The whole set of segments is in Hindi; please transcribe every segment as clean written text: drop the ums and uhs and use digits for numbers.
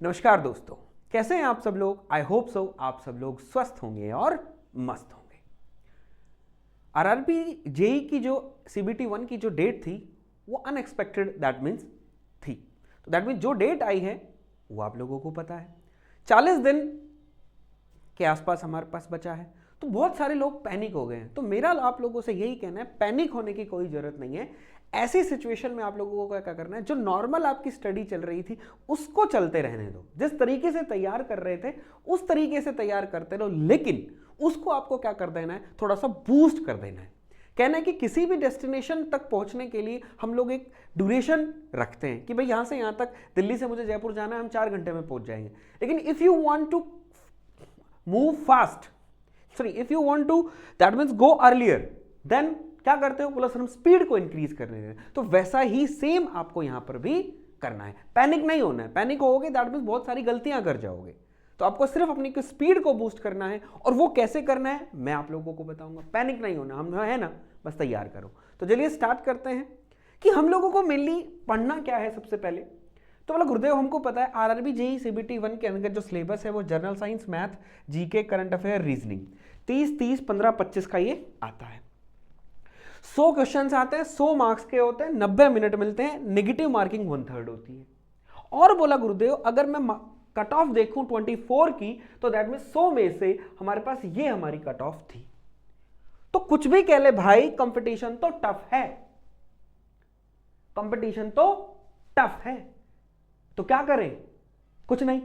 नमस्कार दोस्तों, कैसे हैं आप सब लोग। आई होप सो आप सब लोग स्वस्थ होंगे और मस्त होंगे। आरआरबी जेई की जो सीबीटी 1 की जो डेट थी वो अनएक्सपेक्टेड दैट मीन्स थी। तो दैट मीन्स जो डेट आई है वो आप लोगों को पता है, 40 दिन के आसपास हमारे पास बचा है। तो बहुत सारे लोग पैनिक हो गए हैं। तो मेरा आप लोगों से यही कहना है, पैनिक होने की कोई जरूरत नहीं है। ऐसी सिचुएशन में आप लोगों को क्या करना है, जो नॉर्मल आपकी स्टडी चल रही थी उसको चलते रहने दो। जिस तरीके से तैयार कर रहे थे उस तरीके से तैयार करते रहो, लेकिन उसको आपको क्या कर देना है, थोड़ा सा बूस्ट कर देना है। कहना है कि किसी भी डेस्टिनेशन तक पहुंचने के लिए हम लोग एक ड्यूरेशन रखते हैं कि भाई यहां से यहां तक, दिल्ली से मुझे जयपुर जाना है, हम 4 घंटे में पहुंच जाएंगे। लेकिन if you want to move fast, if you want to that means go earlier, then क्या करते हो, प्लस हम स्पीड को इंक्रीज करने दें। तो वैसा ही सेम आपको यहां पर भी करना है। पैनिक नहीं होना है। पैनिक होगे दैट मींस बहुत सारी गलतियां कर जाओगे। तो आपको सिर्फ अपनी स्पीड को बूस्ट करना है, और वो कैसे करना है मैं आप लोगों को बताऊंगा। पैनिक नहीं होना, हम है ना, बस तैयार करो। तो चलिए स्टार्ट करते हैं कि हम लोगों को मेनली पढ़ना क्या है। सबसे पहले तो बोला गुरुदेव, हमको पता है आरआरबी जेई सीबीटी 1 के अंदर जो सिलेबस है वो general science, math, GK, current affair, reasoning 30, 15, 25 का ये आता है। 100 क्वेश्चंस आते हैं, 100 मार्क्स के होते हैं, 90 मिनट मिलते हैं, नेगेटिव मार्किंग 1/3 होती है। और बोला गुरुदेव, अगर मैं कट ऑफ देखूं 24 की, तो दैट मीन 100 में से हमारे पास ये हमारी कट ऑफ थी। तो कुछ भी कह ले भाई, कंपटीशन तो टफ है, कंपटीशन तो टफ है। तो क्या करें, कुछ नहीं,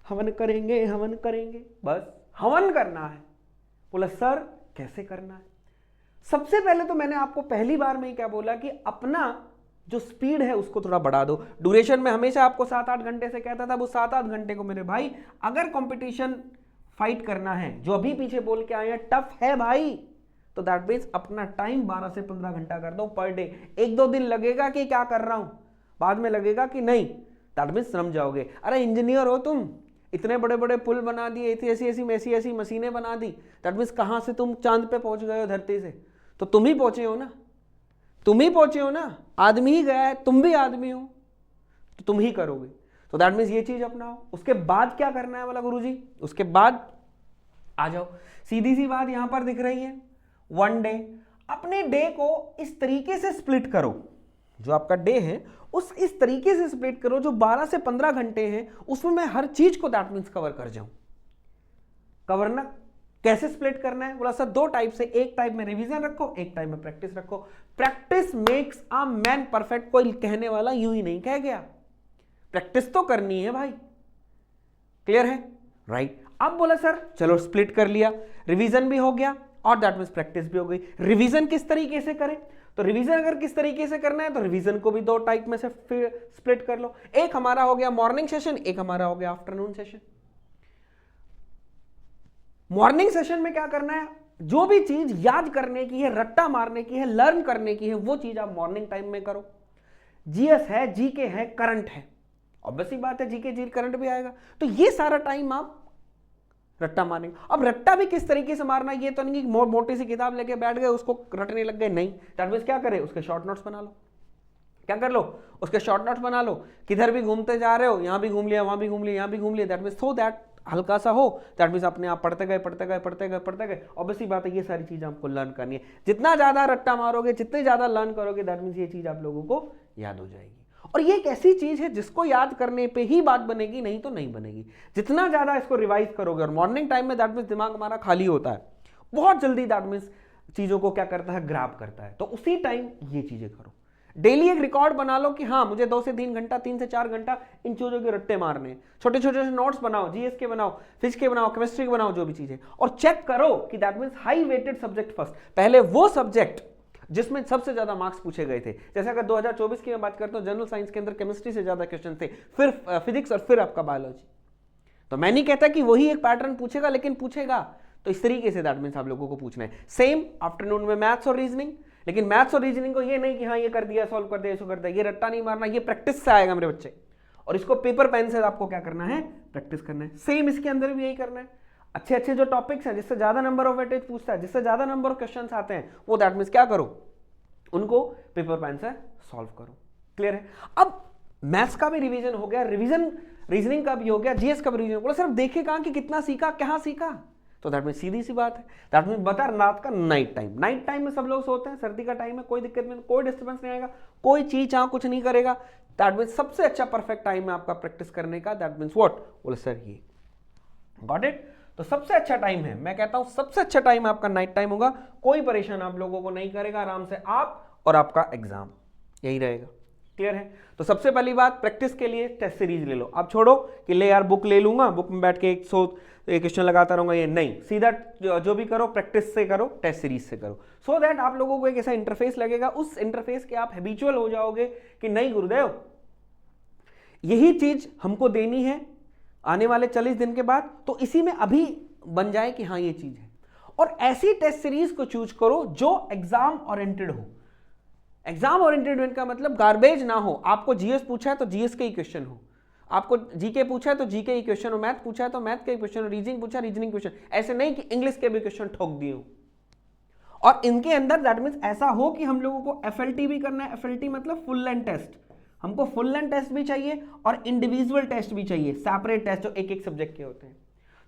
हवन करेंगे, हवन करेंगे, बस हवन करना है। बोला सर कैसे करना है। सबसे पहले तो मैंने आपको पहली बार में ही क्या बोला कि अपना जो स्पीड है उसको थोड़ा बढ़ा दो। ड्यूरेशन में हमेशा आपको 7-8 घंटे से कहता था, वो 7-8 घंटे को मेरे भाई अगर कंपटीशन फाइट करना है, जो अभी पीछे बोल के आए हैं टफ है भाई, तो दैट मीन्स अपना टाइम 12 से 15 घंटा कर दो पर डे। 1-2 दिन लगेगा कि क्या कर रहा हूं, बाद में लगेगा कि नहीं, दैट मीन्स समझ जाओगे। अरे इंजीनियर हो तुम, इतने बड़े बड़े पुल बना दिए, ऐसी मशीनें बना दी, दैट मीन्स कहां से तुम चांद पे पहुंच गए हो धरती से, तो तुम ही पहुंचे हो ना, तुम ही पहुंचे हो ना, आदमी ही गया है, तुम भी आदमी हो, तो तुम ही करोगे। तो दैट मीन्स ये चीज अपनाओ। उसके बाद क्या करना है बोला गुरुजी, उसके बाद आ जाओ, सीधी सी बात यहां पर दिख रही है, 1 डे। अपने डे को इस तरीके से स्प्लिट करो, जो आपका डे है उस इस तरीके से स्प्लिट करो, जो 12 से 15 घंटे हैं उसमें मैं हर चीज को दैट मीन्स कवर कर जाऊं। कवर ना कैसे स्प्लिट करना है बोला सर 2 टाइप से, एक टाइप में रिवीजन रखो, एक टाइप में प्रैक्टिस रखो। Practice makes a man perfect, कोई कहने वाला यूं ही नहीं कह गया, प्रैक्टिस तो करनी है भाई। क्लियर है, राइट। अब बोला सर चलो स्प्लिट कर लिया, रिवीजन भी हो गया और दैट मीन्स प्रैक्टिस भी हो गई। रिवीजन किस तरीके से करें, तो रिवीजन अगर किस तरीके से करना है तो रिवीजन को भी 2 टाइप में से स्प्लिट कर लो। एक हमारा हो गया मॉर्निंग सेशन, एक हमारा हो गया आफ्टरनून सेशन। मॉर्निंग सेशन में क्या करना है, जो भी चीज याद करने की है, रट्टा मारने की है, लर्न करने की है, वो चीज आप मॉर्निंग टाइम में करो। जीएस है, जीके है, करंट है, ऑब्वियसली बात है जीके जी करंट भी आएगा। तो ये सारा टाइम आप रट्टा मारेंगे। अब रट्टा भी किस तरीके से मारना, ये तो नहीं कि मोटी सी किताब लेके बैठ गए उसको रटने लग गए, नहीं। दैट मींस क्या करें, उसके शॉर्ट नोट्स बना लो। क्या कर लो, उसके शॉर्ट नोट्स बना लो। किधर भी घूमते जा रहे हो, यहां भी घूम लिया, वहां भी घूम लिया, यहां भी घूम लिया, दैट मींस सो दैट हल्का सा हो, दैट मींस अपने आप पढ़ते गए पढ़ते गए पढ़ते गए पढ़ते गए। ऑब्वियसली बात है ये सारी चीज आपको लर्न करनी है। जितना ज्यादा रट्टा मारोगे, जितने ज्यादा लर्न करोगे, दैट मींस ये चीज आप लोगों को याद हो जाएगी। और ये एक ऐसी चीज है जिसको याद करने पे ही बात बनेगी, नहीं तो नहीं बनेगी। जितना ज्यादा इसको रिवाइज करोगे, और मॉर्निंग टाइम में दैट मींस दिमाग हमारा खाली होता है, बहुत जल्दी दैट मींस चीजों को क्या करता है, ग्रैब करता है। तो उसी टाइम ये चीजें करो। डेली एक रिकॉर्ड बना लो कि हाँ मुझे 2 से 3 घंटा, 3 से 4 घंटा इन चीजों के रट्टे मारने। छोटे छोटे नोट्स बनाओ, जीएस के बनाओ, फिजिक्स के बनाओ, केमिस्ट्री के बनाओ, जो भी चीजें। और चेक करो कि that means high weighted subject first, पहले वो सब्जेक्ट जिसमें सबसे ज्यादा मार्क्स पूछे गए थे। जैसे अगर 2024 की मैं बात करता हूं, जनरल साइंस के अंदर केमिस्ट्री से ज्यादा क्वेश्चन थे, फिर फिजिक्स और फिर आपका बायोलॉजी। तो मैं नहीं कहता कि वही एक पैटर्न पूछेगा, लेकिन पूछेगा तो इस तरीके से दैट मींस आप लोगों को पूछना है। सेम आफ्टरनून में मैथ्स और रीजनिंग, लेकिन मैथ्स और रीजनिंग को ये नहीं कि हाँ ये कर दिया, सॉल्व कर दिया, इसको कर दिया, ये रट्टा नहीं मारना, ये प्रैक्टिस से आएगा मेरे बच्चे। और इसको पेपर पेन से आपको क्या करना है, प्रैक्टिस करना है। सेम इसके अंदर भी यही करना है। अच्छे अच्छे जो टॉपिक्स हैं, जिससे ज्यादा नंबर ऑफ वेटेज पूछता है, जिससे ज्यादा नंबर ऑफ क्वेश्चंस आते हैं, वो दैट मींस क्या करो, उनको पेपर पेन से सॉल्व करो। क्लियर है। अब मैथ्स का भी रिवीजन हो गया। रिवीजन रीजनिंग का भी हो गया, जीएस का भी रीजनिंग, बोला सर देखे कहाँ कि कितना सीखा, कहाँ सीखा, तो दैट मीन सीधी सी बात है, दैट मीन बता रात का नाइट टाइम में सब लोग सोते हैं, सर्दी का टाइम है, कोई दिक्कत नहीं, कोई डिस्टर्बेंस नहीं आएगा, कोई चीज यहाँ कुछ नहीं करेगा, दैट मीन सबसे अच्छा परफेक्ट टाइम है आपका प्रैक्टिस करने का, दैट मीन्स व्हाट, बोले सर ये गॉट इट। तो सबसे अच्छा टाइम है, मैं कहता हूं सबसे अच्छा टाइम आपका नाइट टाइम होगा, कोई परेशान आप लोगों को नहीं करेगा, आराम से आप और आपका एग्जाम यही रहेगा, क्लियर है। तो सबसे पहली बात, प्रैक्टिस के लिए टेस्ट सीरीज ले लो, अब छोड़ो कि ले यार बुक ले लूंगा, बुक में बैठ के 100 क्वेश्चन लगाता रहूंगा, ये नहीं, सीधा जो भी करो प्रैक्टिस से करो, टेस्ट सीरीज से करो, सो दैट आप लोगों को एक ऐसा इंटरफेस लगेगा, उस इंटरफेस के आप हैबिचुअल हो जाओगे कि नहीं गुरुदेव यही चीज हमको देनी है आने वाले 40 दिन के बाद, तो इसी में अभी बन जाए कि हाँ ये चीज है। और ऐसी टेस्ट सीरीज को चूज करो जो एग्जाम ओरिएंटेड हो। एग्जाम ओरिएंटेड का मतलब गार्बेज ना हो, आपको जीएस पूछा है तो जीएस के ही क्वेश्चन हो, आपको जीके पूछा है तो जीके ही क्वेश्चन हो, मैथ पूछा है तो मैथ के ही क्वेश्चन हो, रीजनिंग पूछा रीजनिंग क्वेश्चन, ऐसे नहीं कि इंग्लिश के भी क्वेश्चन ठोक दिए हो। और इनके अंदर दैट मीन्स ऐसा हो कि हम लोगों को एफएलटी भी करना है, एफएलटी मतलब फुल लेंथ टेस्ट, हमको फुल लेंथ टेस्ट भी चाहिए और इंडिविजुअल टेस्ट भी चाहिए, सेपरेट टेस्ट जो एक एक सब्जेक्ट के होते हैं।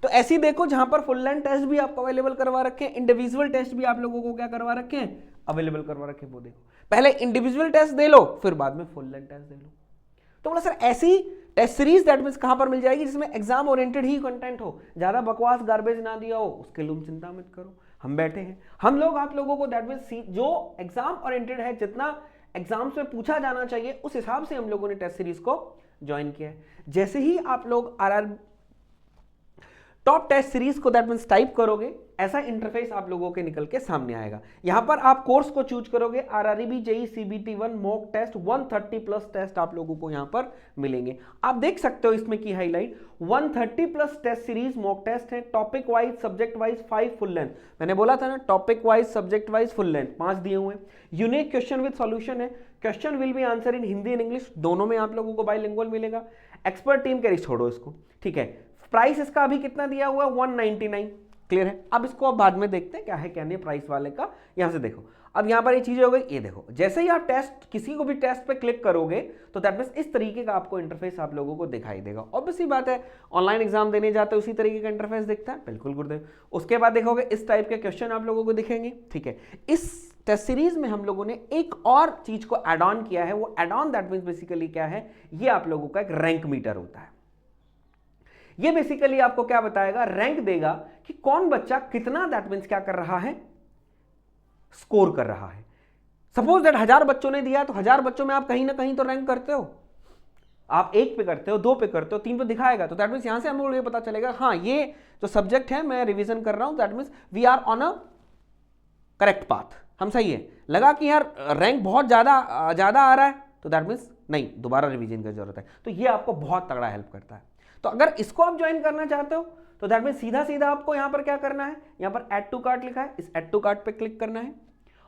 तो ऐसी देखो जहां पर फुल लेंथ टेस्ट भी आपको अवेलेबल करवा रखे हैं, इंडिविजुअल टेस्ट भी आप लोगों को क्या करवा रखे हैं, अवेलेबल करवा रखे हैं। वो देखो पहले इंडिविजुअल टेस्ट दे लो, फिर बाद में फुल लेंथ टेस्ट दे लो। तो बोला सर ऐसी टेस्ट सीरीज दैट मींस कहां पर मिल जाएगी जिसमें एग्जाम ओरिएंटेड ही कंटेंट हो, ज्यादा बकवास गार्बेज ना दिया हो, उसके लिए चिंता मत करो, हम बैठे हैं, हम लोग आप लोगों को दैट मींस जो एग्जाम ओरिएंटेड है, जितना एग्जाम्स में पूछा जाना चाहिए उस हिसाब से हम लोगों ने टेस्ट सीरीज को ज्वाइन किया है। जैसे ही आप लोग आरआर टॉप टेस्ट सीरीज को दैट मींस टाइप करोगे, ऐसा इंटरफेस आप लोगों के निकल के सामने आएगा। यहां पर आप कोर्स को चूज करोगे, RRB JE CBT 1 mock test 130 plus test आप लोगों को यहां पर मिलेंगे। आप देख सकते हो इसमें की highlight 130 plus test series mock test है, topic wise subject wise 5 full length, मैंने बोला था ना topic wise subject wise full length 5 दिए हुए हैं। यूनिक क्वेश्चन विद सॉल्यूशन है, question will be answer in Hindi and English, दोनों में आप लोगों को बाइलिंगुअल मिलेगा। एक्सपर्ट टीम के छोड़ो इसको, ठीक है। प्राइस इसका अभी कितना दिया हुआ है 199, क्लियर है। अब इसको अब बाद में देखते हैं क्या है क्या नहीं प्राइस वाले का। यहां से देखो, अब यहां पर ये चीजें हो गई, ये देखो जैसे ही आप टेस्ट किसी को भी टेस्ट पे क्लिक करोगे तो दैट मींस इस तरीके का आपको इंटरफेस आप लोगों को दिखाई देगा। ऑब्वियसली बात है, ऑनलाइन एग्जाम देने जाते हो उसी तरीके का इंटरफेस दिखता है, बिल्कुल गुरुदेव। उसके बाद देखोगे इस टाइप के क्वेश्चन आप लोगों को दिखेंगे, ठीक है। इस टेस्ट सीरीज में हम लोगों ने एक और चीज को एड ऑन किया है, वो add on that means basically क्या है, ये आप लोगों का एक रैंक मीटर होता है। ये बेसिकली आपको क्या बताएगा, रैंक देगा कि कौन बच्चा कितना दैट मींस क्या कर रहा है, स्कोर कर रहा है। सपोज दैट 1000 बच्चों ने दिया तो 1000 बच्चों में आप कहीं ना कहीं तो रैंक करते हो, आप 1 पे करते हो, 2 पे करते हो, 3 पे दिखाएगा, तो दैट मींस यहां से हम लोग ये पता चलेगा हाँ ये जो सब्जेक्ट है मैं रिवीजन कर रहा हूं, that means we are on a correct path, हम सही है। लगा कि यार रैंक बहुत ज्यादा आ रहा है तो दैट मींस नहीं, दोबारा रिवीजन की जरूरत है। तो ये आपको बहुत तगड़ा हेल्प करता है। तो अगर इसको आप ज्वाइन करना चाहते हो तो दैट मींस सीधा सीधा आपको यहां पर क्या करना है, यहां पर ऐड टू कार्ट लिखा है, इस ऐड टू कार्ट पे क्लिक करना है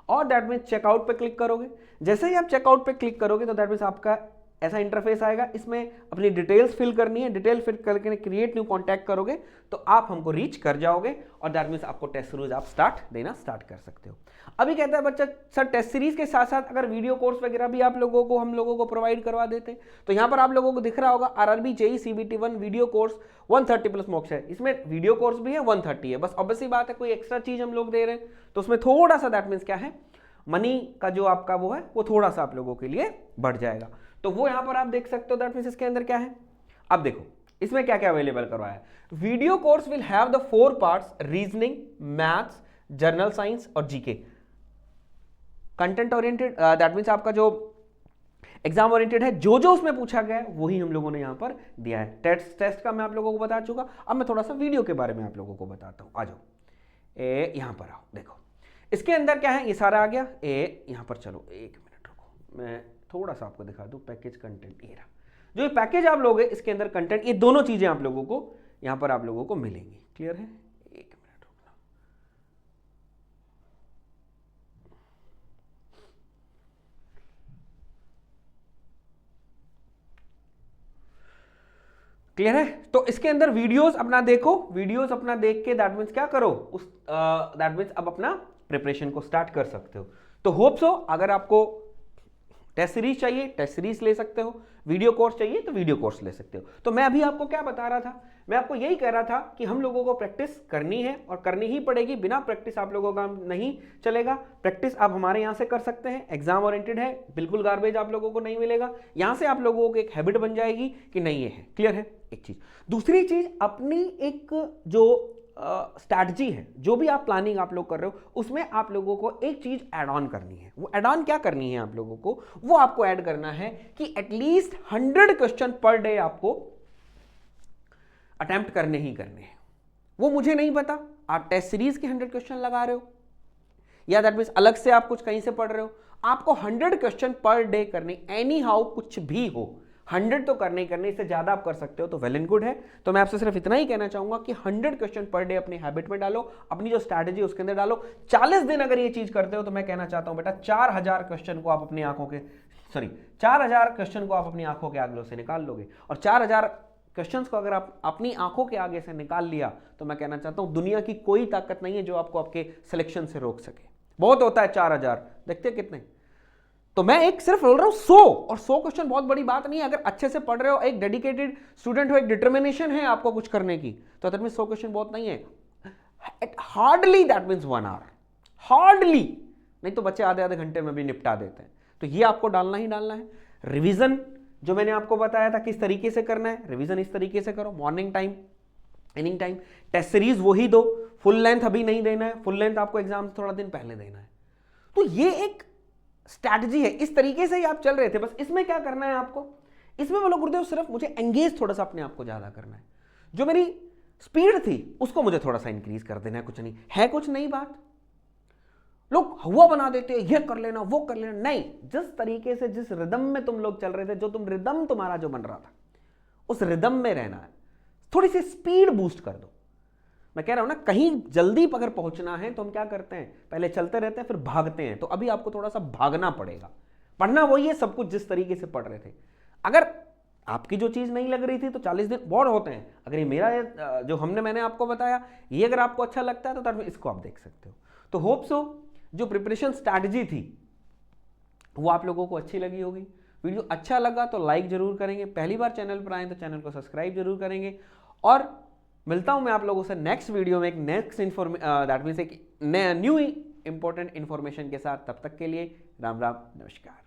और दैट मींस चेकआउट पे क्लिक करोगे। जैसे ही आप चेकआउट पे क्लिक करोगे तो दैट मींस आपका ऐसा इंटरफेस आएगा, इसमें अपनी डिटेल्स फिल करनी है, डिटेल फिल करके क्रिएट न्यू कॉन्टैक्ट करोगे तो आप हमको रीच कर जाओगे और दैट मींस आपको टेस्ट सीरीज आप देना स्टार्ट कर सकते हो। अभी कहता है बच्चा सर टेस्ट सीरीज के साथ साथ अगर वीडियो कोर्स वगैरह भी आप लोगों को हम लोगों को प्रोवाइड करवा देते, तो यहां पर आप लोगों को दिख रहा होगा RRB JE CBT 1 video course 130 plus मॉक्स है, इसमें वीडियो कोर्स भी है 130 है, बस ऑब्वियसली बात है कोई एक्स्ट्रा चीज हम लोग दे रहे हैं तो उसमें थोड़ा सा दैट मींस क्या है, मनी का जो आपका वो है वो थोड़ा सा आप लोगों के लिए बढ़ जाएगा। तो वो यहां पर आप देख सकते हो दैट मींस इसके अंदर क्या है। अब देखो इसमें क्या क्या अवेलेबल करवाया है। Video course will have the 4 parts, reasoning, maths, general science और GK. Content oriented that means आपका जो एग्जाम ओरिएंटेड है, जो जो उसमें पूछा गया है वही हम लोगों ने यहां पर दिया है। टेस्ट का मैं आप लोगों को बता चुका, अब मैं थोड़ा सा वीडियो के बारे में आप लोगों को बताता हूं। आ जाओ यहां पर आओ, देखो इसके अंदर क्या है, ये सारा आ गया। यहां पर चलो 1 मिनट रुको, मैं थोड़ा सा आपको दिखा दूं पैकेज कंटेंट। ये रहा जो पैकेज आप लोगे इसके अंदर कंटेंट, ये दोनों चीजें आप लोगों को यहां पर आप लोगों को मिलेंगी, क्लियर है। 1 मिनट रुकना, क्लियर है। तो इसके अंदर वीडियोस अपना देखो, वीडियोस अपना देख के दैट मींस क्या करो, उस दैट मींस अब अपना प्रिपरेशन को स्टार्ट कर सकते हो। तो होप सो अगर आपको टेस्ट सीरीज चाहिए टेस्ट सीरीज ले सकते हो, वीडियो कोर्स चाहिए तो वीडियो कोर्स ले सकते हो। तो मैं अभी आपको क्या बता रहा था, मैं आपको यही कह रहा था कि हम लोगों को प्रैक्टिस करनी है और करनी ही पड़ेगी। बिना प्रैक्टिस आप लोगों का नहीं चलेगा। प्रैक्टिस आप हमारे यहाँ से कर सकते हैं, एग्जाम ओरिएंटेड है, बिल्कुल गार्बेज आप लोगों को नहीं मिलेगा। यहाँ से आप लोगों को एक हैबिट बन जाएगी कि नहीं ये है, क्लियर है एक चीज। दूसरी चीज, अपनी एक जो स्ट्रैटेजी है, जो भी आप प्लानिंग आप लोग कर रहे हो, उसमें आप लोगों को एक चीज ऐड ऑन करनी है। वो ऐड ऑन क्या करनी है आप लोगों को, वो आपको ऐड करना है कि एटलीस्ट 100 क्वेश्चन पर डे आपको अटेम्प्ट करने ही करने हैं। वो मुझे नहीं पता आप टेस्ट सीरीज के 100 क्वेश्चन लगा रहे हो या दैट मीन्स अलग से आप कुछ कहीं से पढ़ रहे हो, आपको 100 क्वेश्चन पर डे करने, एनी हाउ कुछ भी हो 100 तो करने ही करने, इससे ज्यादा आप कर सकते हो तो वेल एंड गुड है। तो मैं आपसे सिर्फ इतना ही कहना चाहूंगा कि 100 क्वेश्चन पर डे अपनी हैबिट में डालो, अपनी जो स्ट्रैटेजी उसके अंदर डालो। 40 दिन अगर ये चीज करते हो तो मैं कहना चाहता हूं बेटा 4000 क्वेश्चन को आप अपनी आंखों के 4000 क्वेश्चन को आप अपनी आंखों के आगलों से निकाल लोगे। और 4000 क्वेश्चंस को अगर आप अपनी आंखों के आगे से निकाल लिया तो मैं कहना चाहता हूं दुनिया की कोई ताकत नहीं है जो आपको आपके सिलेक्शन से रोक सके। बहुत होता है 4000, देखते हैं कितने। तो मैं एक सिर्फ बोल रहा हूं 100, और 100 क्वेश्चन बहुत बड़ी बात नहीं है। अगर अच्छे से पढ़ रहे हो, एक डेडिकेटेड स्टूडेंट हो, एक डिटर्मिनेशन है आपको कुछ करने की, तो अदर में 100 क्वेश्चन बहुत नहीं है। Hardly that means 1 hour, hardly, नहीं तो बच्चे आधे आधे घंटे में भी निपटा देते हैं। तो ये आपको डालना ही डालना है। रिवीजन जो मैंने आपको बताया था किस तरीके से करना है, रिवीजन इस तरीके से करो, morning time, evening time. Test series वही दो, फुल लेंथ अभी नहीं देना है, फुल लेंथ आपको एग्जाम से थोड़ा दिन पहले देना है। तो ये एक स्ट्रैटेजी है, इस तरीके से ही आप चल रहे थे। बस इसमें क्या करना है आपको, इसमें बोलो गुरुदेव सिर्फ मुझे एंगेज थोड़ा सा अपने आप को ज्यादा करना है, जो मेरी स्पीड थी उसको मुझे थोड़ा सा इंक्रीज कर देना है। कुछ नहीं है, कुछ नई बात। लोग हुआ बना देते हैं, ये कर लेना वो कर लेना, नहीं। जिस तरीके से, जिस रिदम में तुम लोग चल रहे थे, जो तुम रिदम तुम्हारा जो बन रहा था, उस रिदम में रहना है। थोड़ी सी स्पीड बूस्ट कर दो। मैं कह रहा हूं ना, कहीं जल्दी अगर पहुंचना है तो हम क्या करते हैं, पहले चलते रहते हैं फिर भागते हैं। तो अभी आपको थोड़ा सा भागना पड़ेगा। पढ़ना वही है, सब कुछ जिस तरीके से पढ़ रहे थे। अगर आपकी जो चीज नहीं लग रही थी तो 40 दिन बोर होते हैं। अगर ये मेरा जो मैंने आपको बताया, ये अगर आपको अच्छा लगता है तो इसको आप देख सकते हो। तो होप सो जो प्रिपरेशन स्ट्रैटेजी थी वो आप लोगों को अच्छी लगी होगी। वीडियो अच्छा लगा तो लाइक जरूर करेंगे, पहली बार चैनल पर आए तो चैनल को सब्सक्राइब जरूर करेंगे। और मिलता हूं मैं आप लोगों से नेक्स्ट वीडियो में एक नेक्स्ट दैट मीन्स एक न्यू इंपॉर्टेंट इंफॉर्मेशन के साथ। तब तक के लिए राम राम, नमस्कार।